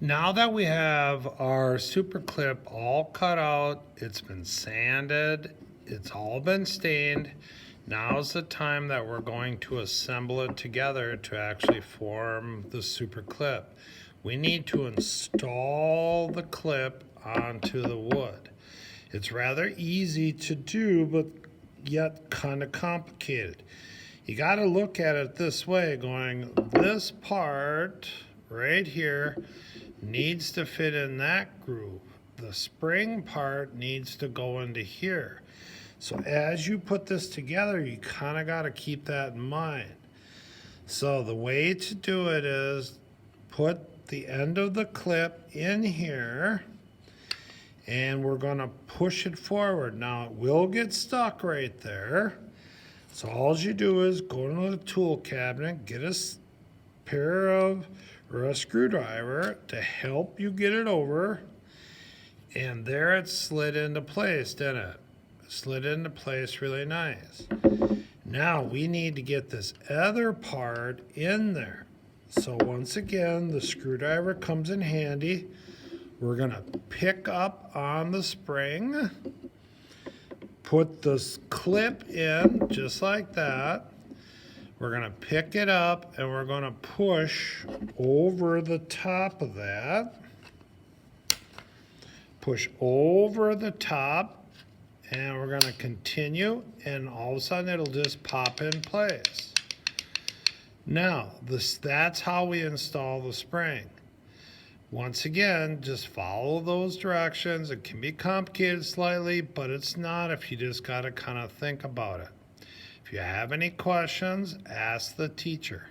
Now that we have our super clip all cut out, it's been sanded, it's all been stained, now's the time that we're going to assemble it together to actually form the super clip. We need to install the clip onto the wood. It's rather easy to do, but yet kind of complicated. You got to look at it this way, going, this part right here needs to fit in that groove. The spring part needs to go into here. So as you put this together, you kind of got to keep that in mind. So the way to do it is put the end of the clip in here, and we're going to push it forward. Now it will get stuck right there. So all you do is go into the tool cabinet, get a pair of or a screwdriver to help you get it over, and there it slid into place, didn't it? Slid into place really nice. Now we need to get this other part in there. So once again, the screwdriver comes in handy. We're gonna pick up on the spring, put this clip in just like that. We're going to pick it up and we're going to push over the top of that. Push over the top, and we're going to continue, and all of a sudden it'll just pop in place. Now, that's how we install the spring. Once again, just follow those directions. It can be complicated slightly, but it's not if you just got to kind of think about it. If you have any questions, ask the teacher.